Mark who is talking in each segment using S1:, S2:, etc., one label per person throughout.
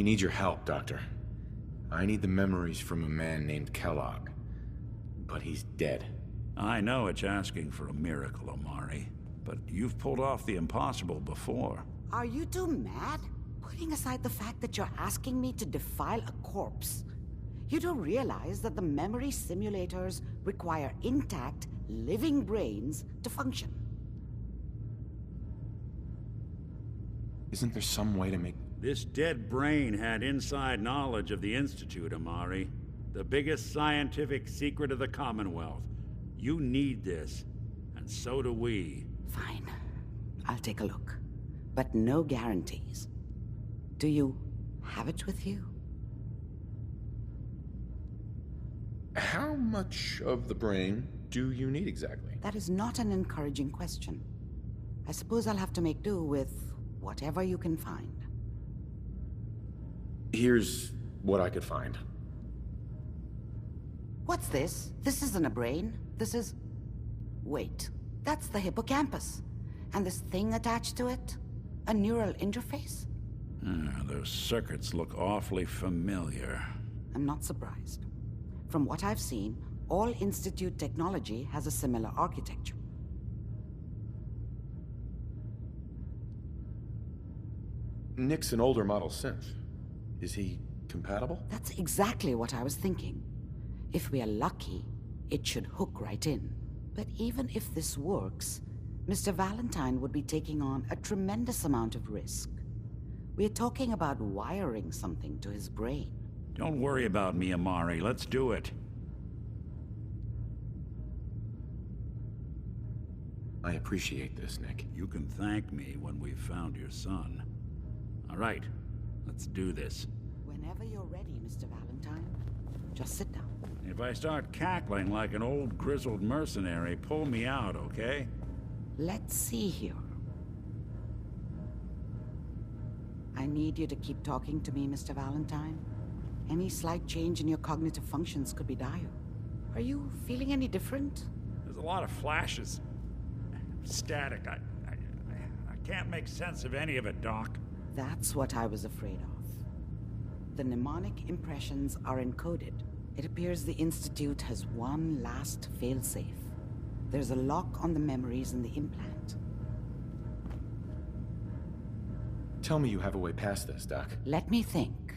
S1: We need your help, Doctor. I need the memories from a man named Kellogg. But he's dead.
S2: I know it's asking for a miracle, Omari. But you've pulled off the impossible before.
S3: Are you two mad? Putting aside the fact that you're asking me to defile a corpse, you do realize that the memory simulators require intact, living brains to function.
S1: Isn't there some way to make...
S2: This dead brain had inside knowledge of the Institute, Omari. The biggest scientific secret of the Commonwealth. You need this, and so do we.
S3: Fine. I'll take a look. But no guarantees. Do you have it with you?
S1: How much of the brain do you need exactly?
S3: That is not an encouraging question. I suppose I'll have to make do with whatever you can find.
S1: Here's what I could find.
S3: What's this? This isn't a brain. This is... Wait. That's the hippocampus. And this thing attached to it? A neural interface?
S2: Those circuits look awfully familiar.
S3: I'm not surprised. From what I've seen, all Institute technology has a similar architecture.
S1: Nick's an older model synth. Is he compatible?
S3: That's exactly what I was thinking. If we are lucky, it should hook right in. But even if this works, Mr. Valentine would be taking on a tremendous amount of risk. We're talking about wiring something to his brain.
S2: Don't worry about me, Omari. Let's do it.
S1: I appreciate this, Nick.
S2: You can thank me when we've found your son. All right, let's do this.
S3: Whenever you're ready, Mr. Valentine. Just sit down.
S2: If I start cackling like an old grizzled mercenary, pull me out, okay?
S3: Let's see here. I need you to keep talking to me, Mr. Valentine. Any slight change in your cognitive functions could be dire. Are you feeling any different?
S2: There's a lot of flashes. Static. I can't make sense of any of it, Doc.
S3: That's what I was afraid of. The mnemonic impressions are encoded. It appears the Institute has one last failsafe. There's a lock on the memories in the implant.
S1: Tell me you have a way past this, Doc.
S3: Let me think.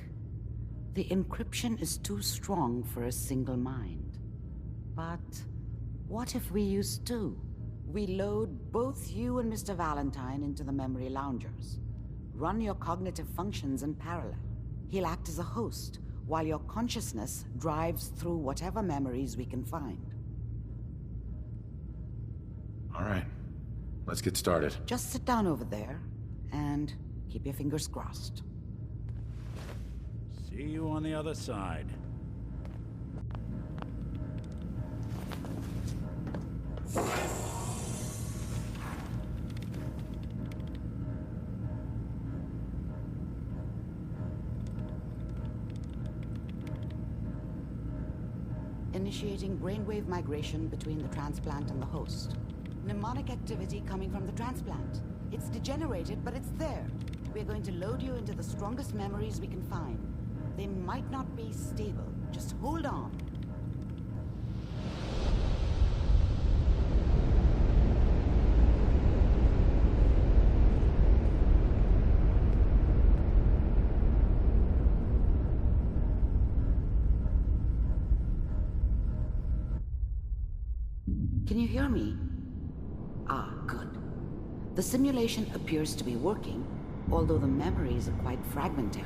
S3: The encryption is too strong for a single mind. But what if we use two? We load both you and Mr. Valentine into the memory loungers. Run your cognitive functions in parallel. He'll act as a host, while your consciousness drives through whatever memories we can find.
S1: All right. Let's get started.
S3: Just sit down over there, and keep your fingers crossed.
S2: See you on the other side.
S3: Initiating brainwave migration between the transplant and the host. Mnemonic activity coming from the transplant. It's degenerated, but it's there. We're going to load you into the strongest memories we can find. They might not be stable. Just hold on. Can you hear me? Ah, good. The simulation appears to be working, although the memories are quite fragmentary.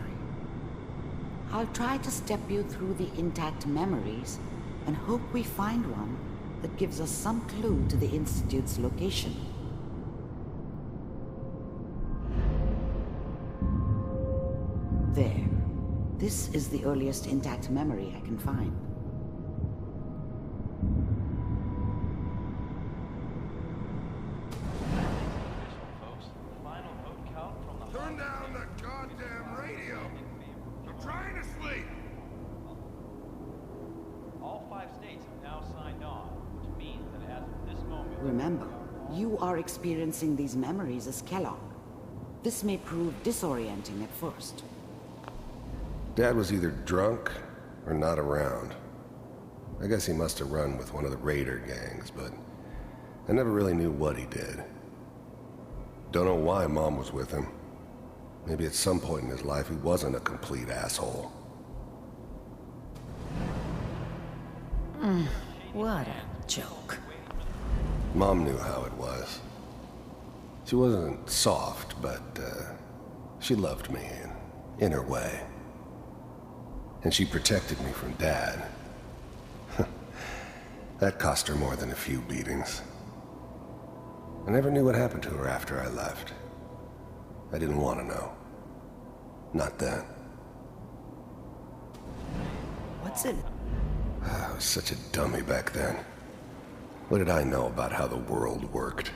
S3: I'll try to step you through the intact memories and hope we find one that gives us some clue to the Institute's location. There. This is the earliest intact memory I can find.
S4: Turn down the goddamn radio! I'm trying to sleep!
S5: All 5 states have now signed on, which means that as of this moment...
S3: Remember, you are experiencing these memories as Kellogg. This may prove disorienting at first.
S6: Dad was either drunk or not around. I guess he must have run with one of the raider gangs, but I never really knew what he did. Don't know why Mom was with him. Maybe at some point in his life he wasn't a complete asshole.
S7: What a joke.
S6: Mom knew how it was. She wasn't soft, but she loved me in her way. And she protected me from Dad. That cost her more than a few beatings. I never knew what happened to her after I left. I didn't want to know. Not then.
S7: What's it?
S6: I was such a dummy back then. What did I know about how the world worked?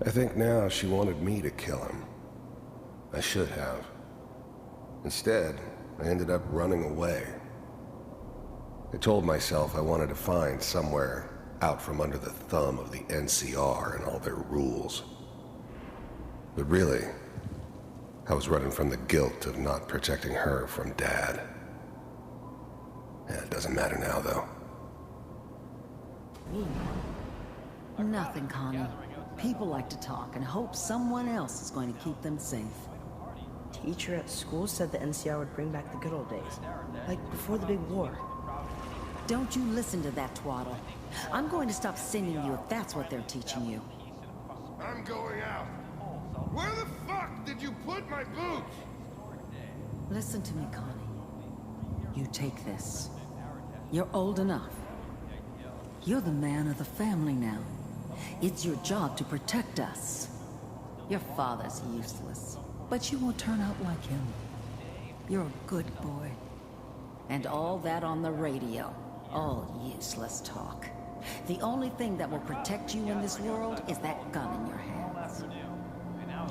S6: I think now she wanted me to kill him. I should have. Instead, I ended up running away. I told myself I wanted to find somewhere out from under the thumb of the NCR and all their rules. But really, I was running from the guilt of not protecting her from Dad. Yeah, it doesn't matter now, though.
S7: Nothing, Connie. People like to talk and hope someone else is going to keep them safe.
S8: Teacher at school said the NCR would bring back the good old days. Like before the big war.
S7: Don't you listen to that twaddle. I'm going to stop sending you if that's what they're teaching you.
S4: I'm going out. Where the fuck did you put my boots?
S7: Listen to me, Connie. You take this. You're old enough. You're the man of the family now. It's your job to protect us. Your father's useless, but you won't turn out like him. You're a good boy. And all that on the radio, all useless talk. The only thing that will protect you in this world is that gun in your hands.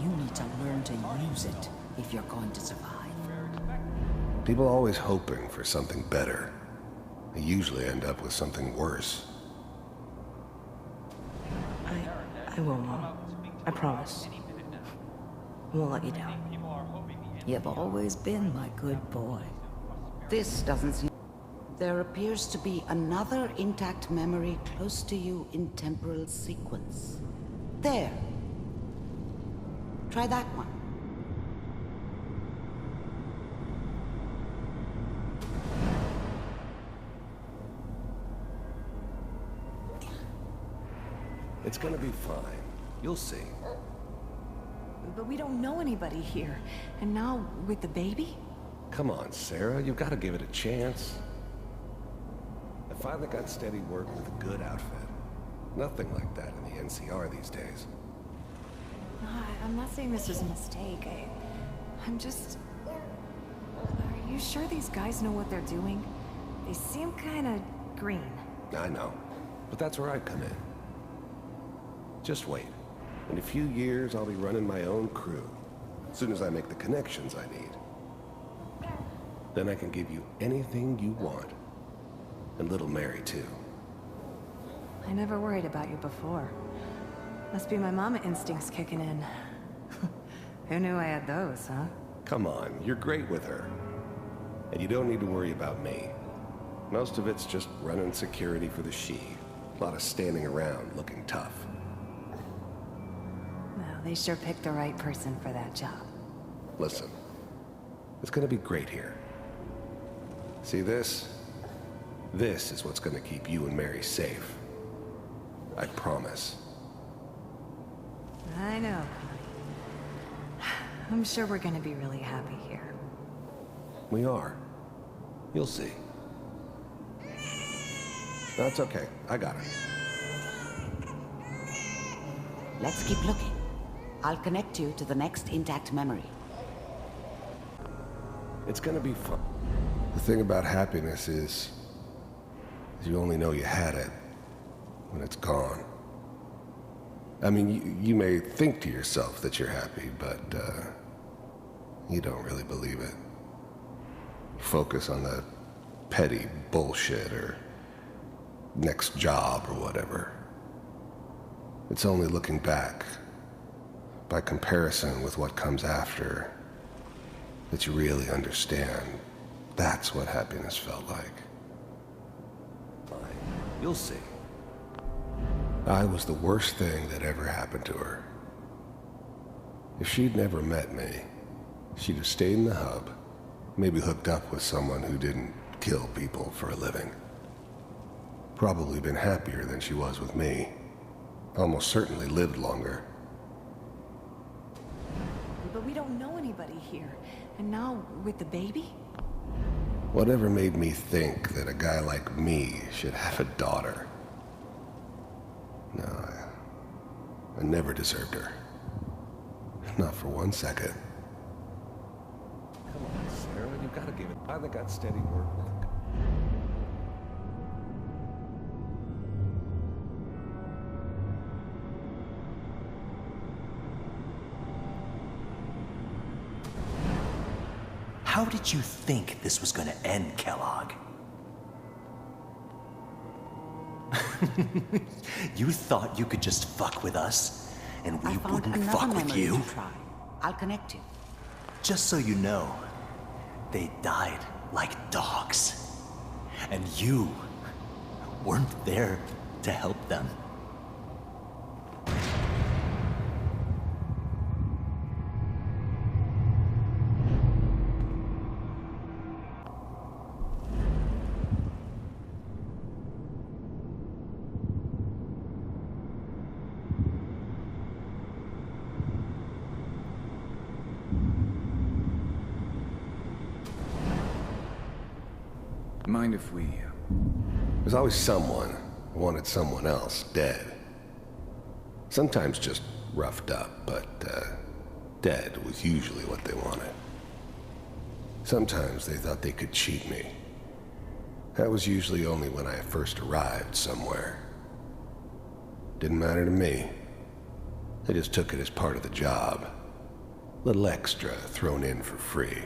S7: You need to learn to use it if you're going to survive.
S6: People are always hoping for something better. They usually end up with something worse.
S8: I will, Mom. I promise. I won't let you down.
S7: You've always been my good boy.
S3: This doesn't seem... There appears to be another intact memory close to you in temporal sequence. There. Try that one.
S6: It's gonna be fine. You'll see.
S9: But we don't know anybody here. And now, with the baby?
S6: Come on, Sarah. You've got to give it a chance. I finally got steady work with a good outfit. Nothing like that in the NCR these days.
S9: No, I'm not saying this was a mistake. I'm just... Are you sure these guys know what they're doing? They seem kinda green.
S6: I know. But that's where I come in. Just wait. In a few years, I'll be running my own crew. As soon as I make the connections I need. Then I can give you anything you want. And little Mary, too.
S9: I never worried about you before. Must be my mama instincts kicking in. Who knew I had those, huh?
S6: Come on, you're great with her. And you don't need to worry about me. Most of it's just running security for the she. A lot of standing around looking tough.
S9: Well, they sure picked the right person for that job.
S6: Listen, it's gonna be great here. See this? This is what's gonna keep you and Mary safe. I promise.
S9: I know, Connie. I'm sure we're gonna be really happy here.
S6: We are. You'll see. That's okay. I got it.
S3: Let's keep looking. I'll connect you to the next intact memory.
S6: It's gonna be fun. The thing about happiness is you only know you had it when it's gone. I mean, you may think to yourself that you're happy, but you don't really believe it. Focus on the petty bullshit or next job or whatever. It's only looking back, by comparison with what comes after, that you really understand. That's what happiness felt like.
S10: You'll see.
S6: I was the worst thing that ever happened to her. If she'd never met me, she'd have stayed in the hub, maybe hooked up with someone who didn't kill people for a living. Probably been happier than she was with me. Almost certainly lived longer.
S9: But we don't know anybody here. And now, with the baby?
S6: Whatever made me think that a guy like me should have a daughter? No, I never deserved her. Not for 1 second.
S10: Come on, Sarah, you gotta give it. I got steady work.
S11: How did you think this was gonna end, Kellogg? You thought you could just fuck with us, and we wouldn't fuck with you?
S3: Try. I'll connect you.
S11: Just so you know, they died like dogs. And you weren't there to help them.
S1: Mind if we...
S6: There's always someone who wanted someone else dead. Sometimes just roughed up, but dead was usually what they wanted. Sometimes they thought they could cheat me. That was usually only when I first arrived somewhere. Didn't matter to me. They just took it as part of the job. Little extra thrown in for free.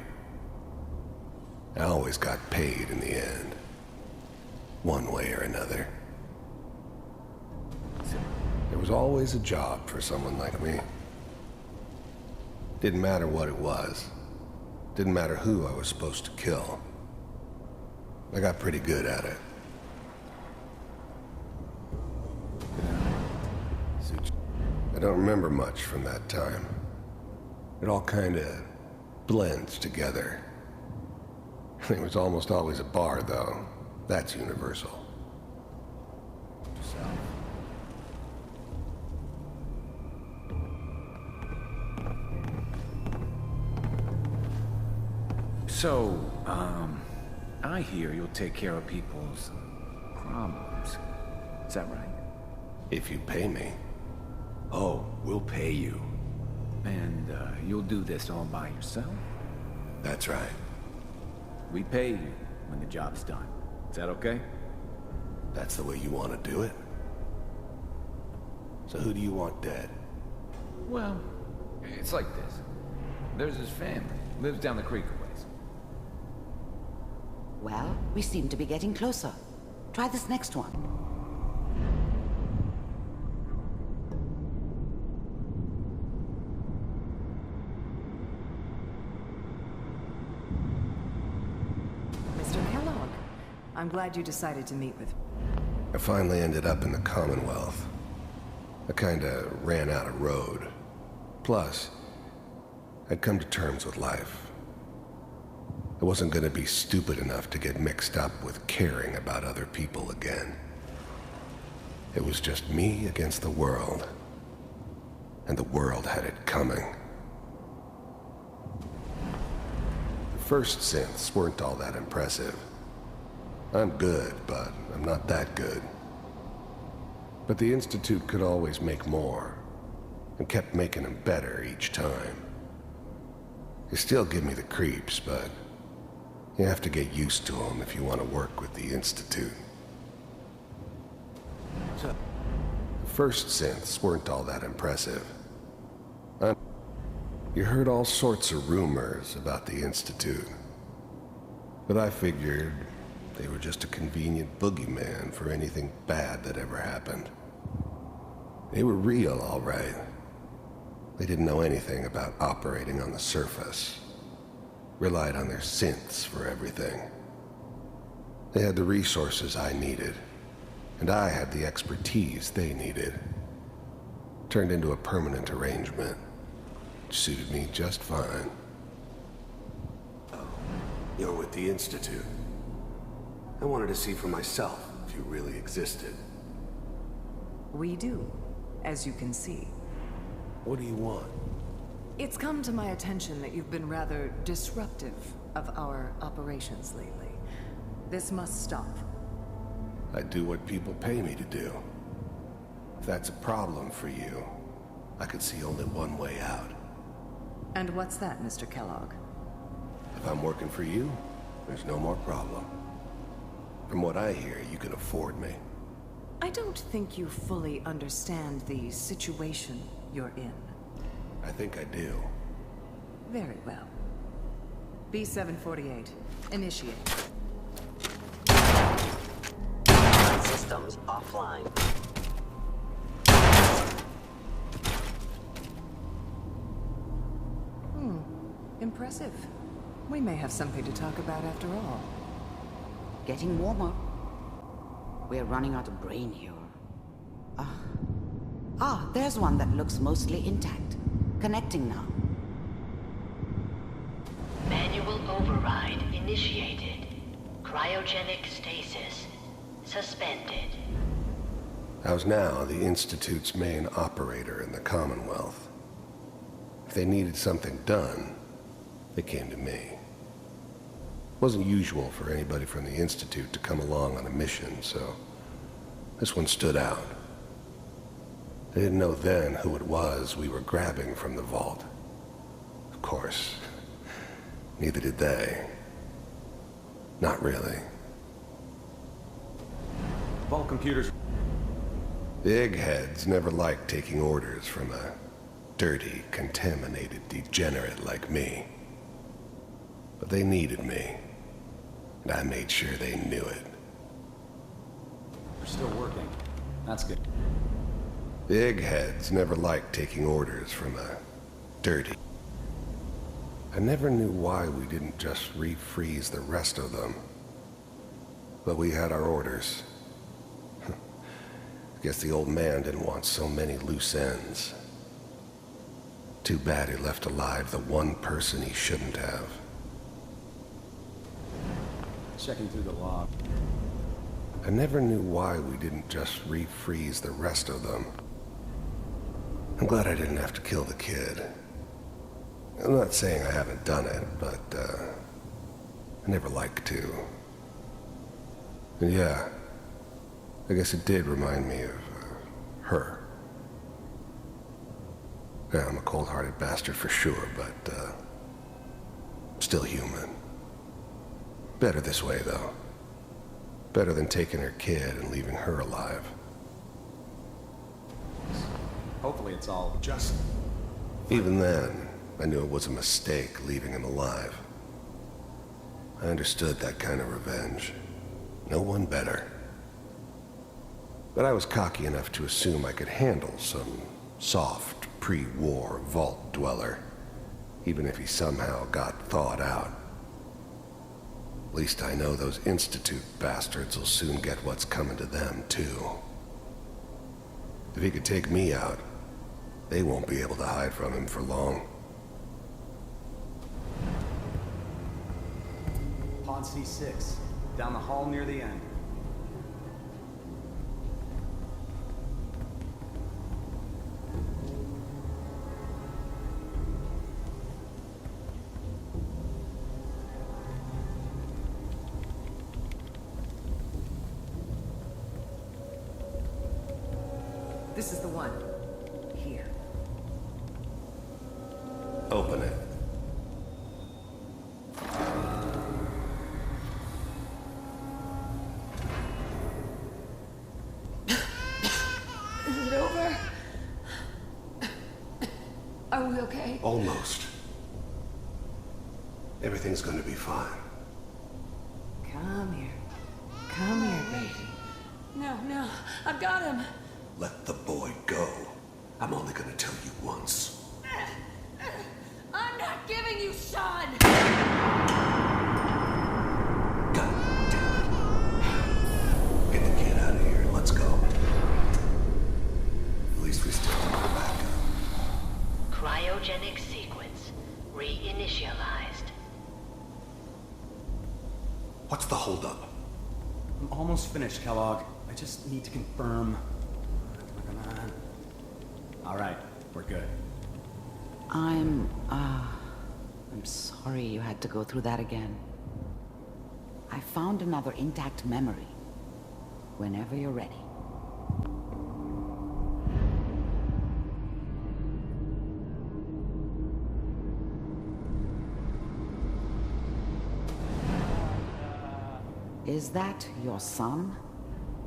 S6: I always got paid in the end. One way or another. There was always a job for someone like me. Didn't matter what it was. Didn't matter who I was supposed to kill. I got pretty good at it. I don't remember much from that time. It all kinda blends together. There was almost always a bar, though. That's universal.
S1: So, I hear you'll take care of people's problems. Is that right?
S6: If you pay me.
S1: Oh, we'll pay you. And, you'll do this all by yourself?
S6: That's right.
S1: We pay you when the job's done. Is that okay?
S6: That's the way you want to do it? So who do you want dead?
S1: Well, it's like this. There's his family. Lives down the creek a ways.
S3: Well, we seem to be getting closer. Try this next one.
S7: Mr. Kellogg, I'm glad you decided to meet with...
S6: I finally ended up in the Commonwealth. I kinda ran out of road. Plus, I'd come to terms with life. I wasn't gonna be stupid enough to get mixed up with caring about other people again. It was just me against the world. And the world had it coming. The first synths weren't all that impressive. I'm good, but I'm not that good. But the Institute could always make more, and kept making them better each time. They still give me the creeps, but you have to get used to them if you want to work with the Institute. The first synths weren't all that impressive. You heard all sorts of rumors about the Institute, but I figured they were just a convenient boogeyman for anything bad that ever happened. They were real, all right. They didn't know anything about operating on the surface. relied on their synths for everything. They had the resources I needed, and I had the expertise they needed. Turned into a permanent arrangement, which suited me just fine.
S12: Oh, you're with the Institute. I wanted to see for myself if you really existed.
S7: We do, as you can see.
S12: What do you want?
S7: It's come to my attention that you've been rather disruptive of our operations lately. This must stop.
S6: I do what people pay me to do. If that's a problem for you, I could see only one way out.
S7: And what's that, Mr. Kellogg?
S6: If I'm working for you, there's no more problem. From what I hear, you can afford me.
S7: I don't think you fully understand the situation you're in.
S6: I think I do.
S7: Very well. B-748, initiate.
S13: Systems offline.
S7: Impressive. We may have something to talk about after all.
S3: Getting warmer. We're running out of brain here. There's one that looks mostly intact. Connecting now.
S13: Manual override initiated. Cryogenic stasis suspended.
S6: I was now the Institute's main operator in the Commonwealth. If they needed something done, they came to me. It wasn't usual for anybody from the Institute to come along on a mission, so this one stood out. I didn't know then who it was we were grabbing from the vault. Of course, neither did they. Not really.
S10: Vault computers.
S6: The eggheads never liked taking orders from a dirty, contaminated degenerate like me. But they needed me, and I made sure they knew it.
S10: We're still working. That's good.
S6: The eggheads never liked taking orders from a dirty... I never knew why we didn't just refreeze the rest of them. But we had our orders. Guess the old man didn't want so many loose ends. Too bad he left alive the one person he shouldn't have.
S10: Checking through the log.
S6: I never knew why we didn't just refreeze the rest of them. I'm glad I didn't have to kill the kid. I'm not saying I haven't done it, but, I never liked to. And yeah, I guess it did remind me of, her. Yeah, I'm a cold-hearted bastard for sure, but, still human. Better this way, though. Better than taking her kid and leaving her alive.
S10: Hopefully it's all just...
S6: Even then, I knew it was a mistake leaving him alive. I understood that kind of revenge. No one better. But I was cocky enough to assume I could handle some soft, pre-war vault dweller, even if he somehow got thawed out. At least I know those Institute bastards will soon get what's coming to them, too. If he could take me out, they won't be able to hide from him for long.
S10: Pod C6, down the hall near the end.
S7: This is the one. Here.
S6: Open it.
S9: Is it over? Are we okay?
S6: Almost. Everything's gonna be fine.
S7: Come here. Come here, baby.
S9: No, I've got him.
S12: Let the boy go. I'm only gonna tell you once.
S9: I'm not giving you Sean!
S13: reinitialized.
S12: What's the holdup?
S10: I'm almost finished, Kellogg. I just need to confirm. Come on. All right, we're good.
S3: I'm sorry you had to go through that again. I found another intact memory. Whenever you're ready. Is that your son?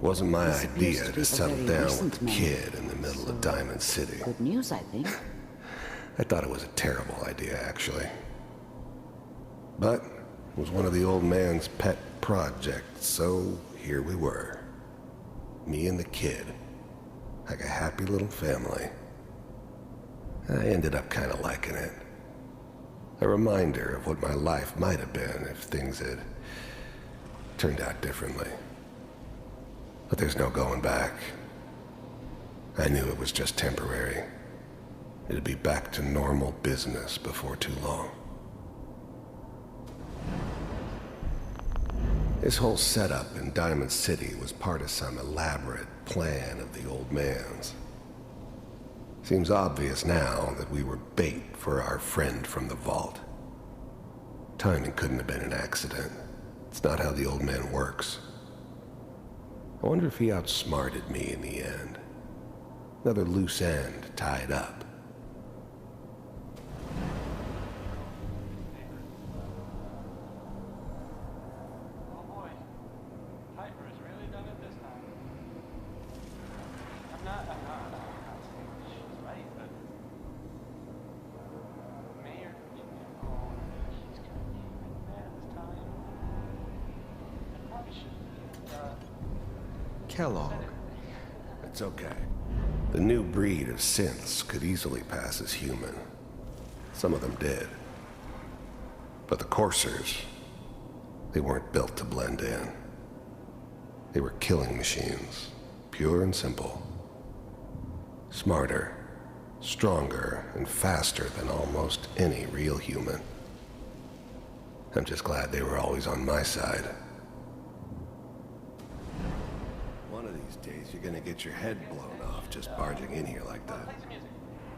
S6: Wasn't my
S3: This appears
S6: idea
S3: to
S6: to
S3: be a
S6: settle
S3: very
S6: down
S3: recent
S6: with a
S3: memory.
S6: kid in the middle of Diamond City.
S3: Good news, I think.
S6: I thought it was a terrible idea, actually. But it was one of the old man's pet projects, so here we were. Me and the kid. Like a happy little family. I ended up kind of liking it. A reminder of what my life might have been if things had turned out differently. But there's no going back. I knew it was just temporary. It'd be back to normal business before too long. This whole setup in Diamond City was part of some elaborate plan of the old man's. Seems obvious now that we were bait for our friend from the vault. Timing couldn't have been an accident. It's not how the old man works. I wonder if he outsmarted me in the end. Another loose end tied up.
S14: Kellogg.
S6: It's okay. The new breed of synths could easily pass as human. Some of them did. But the coursers, they weren't built to blend in. They were killing machines, pure and simple. Smarter, stronger, and faster than almost any real human. I'm just glad they were always on my side. One of these days, you're gonna get your head blown off just barging in here like that.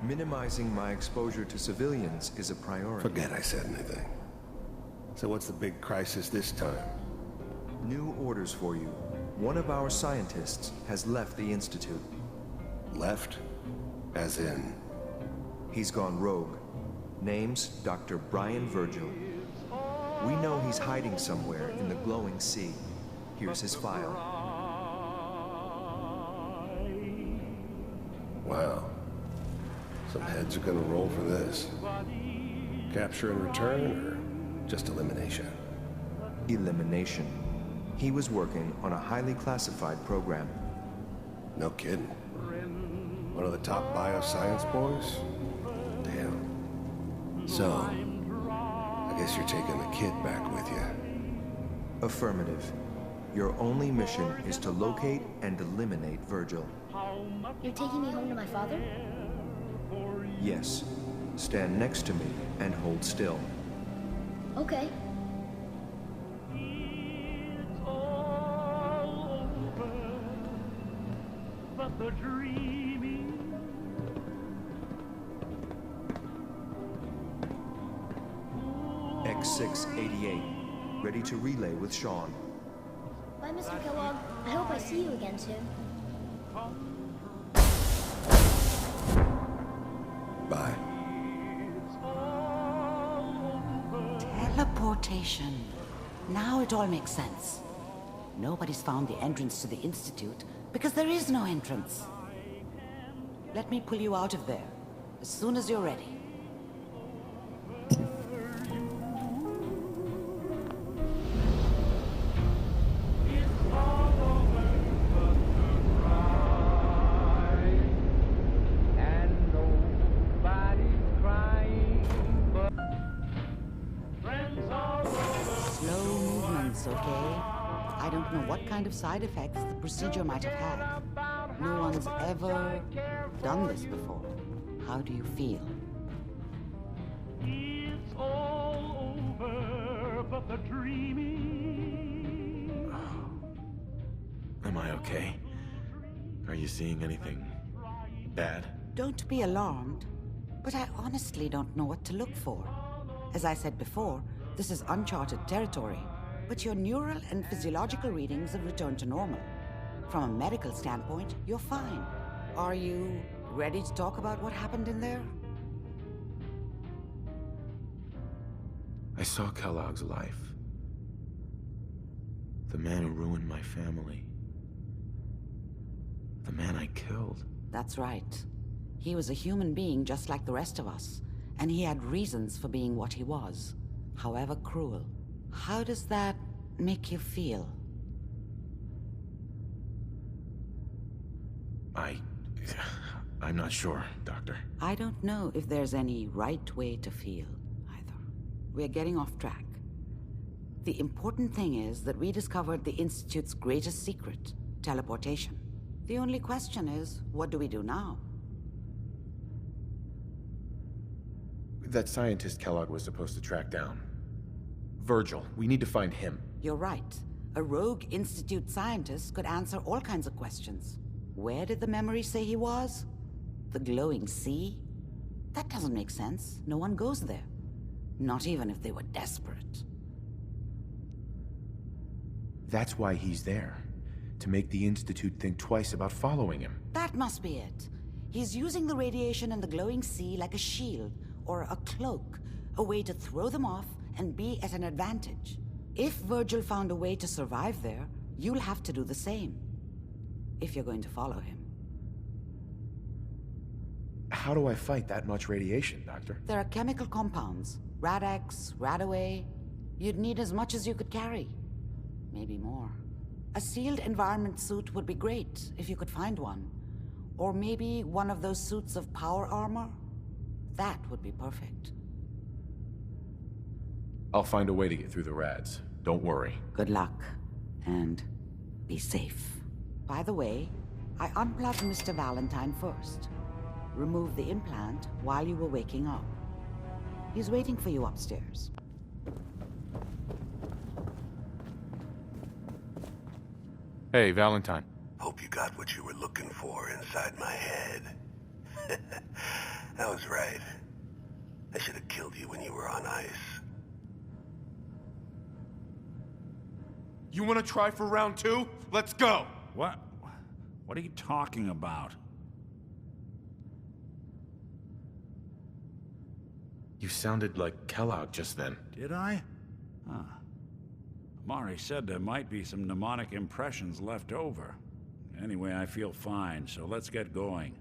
S14: Minimizing my exposure to civilians is a priority.
S6: Forget I said anything. So what's the big crisis this time?
S14: New orders for you. One of our scientists has left the Institute.
S6: Left? As in?
S14: He's gone rogue. Name's Dr. Brian Virgil. We know he's hiding somewhere in the glowing sea. Here's his file.
S6: Wow. Some heads are gonna roll for this. Capture and return, or just elimination?
S14: Elimination. He was working on a highly classified program.
S6: No kidding. One of the top bioscience boys? Damn. So, I guess you're taking the kid back with you.
S14: Affirmative. Your only mission is to locate and eliminate Virgil.
S15: You're taking me home to my father?
S14: Yes. Stand next to me and hold still.
S15: Okay.
S14: X688. Ready to relay with Sean.
S15: Bye, Mr. Kellogg. I hope I see you again soon.
S6: Bye.
S3: Teleportation. Now it all makes sense. Nobody's found the entrance to the Institute because there is no entrance. Let me pull you out of there as soon as you're ready. Okay? I don't know what kind of side effects the procedure might have had. No one's ever done this before. How do you feel?
S1: Am I okay? Are you seeing anything bad?
S3: Don't be alarmed, but I honestly don't know what to look for. As I said before, this is uncharted territory, but your neural and physiological readings have returned to normal. From a medical standpoint, you're fine. Are you ready to talk about what happened in there?
S1: I saw Kellogg's life. The man who ruined my family. The man I killed.
S3: That's right. He was a human being just like the rest of us, and he had reasons for being what he was, however cruel. How does that make you feel?
S1: I'm not sure, Doctor.
S3: I don't know if there's any right way to feel, either. We're getting off track. The important thing is that we discovered the Institute's greatest secret, teleportation. The only question is, what do we do now?
S1: That scientist Kellogg was supposed to track down. Virgil, we need to find him.
S3: You're right. A rogue Institute scientist could answer all kinds of questions. Where did the memory say he was? The glowing sea? That doesn't make sense. No one goes there. Not even if they were desperate.
S1: That's why he's there. To make the Institute think twice about following him.
S3: That must be it. He's using the radiation in the glowing sea like a shield, or a cloak, a way to throw them off and be at an advantage. If Virgil found a way to survive there, you'll have to do the same. If you're going to follow him.
S1: How do I fight that much radiation, Doctor?
S3: There are chemical compounds. Rad-X, Radaway. You'd need as much as you could carry. Maybe more. A sealed environment suit would be great, if you could find one. Or maybe one of those suits of power armor? That would be perfect.
S1: I'll find a way to get through the rads. Don't worry.
S3: Good luck. And be safe. By the way, I unplugged Mr. Valentine first. Remove the implant while you were waking up. He's waiting for you upstairs.
S1: Hey, Valentine.
S12: Hope you got what you were looking for inside my head. I was right. I should have killed you when you were on ice.
S4: You want to try for round 2? Let's go!
S2: What? What are you talking about?
S1: You sounded like Kellogg just then.
S2: Did I? Huh. Amari said there might be some mnemonic impressions left over. Anyway, I feel fine, so let's get going.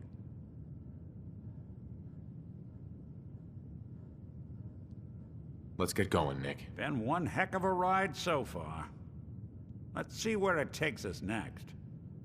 S1: Let's get going, Nick.
S2: Been one heck of a ride so far. Let's see where it takes us next.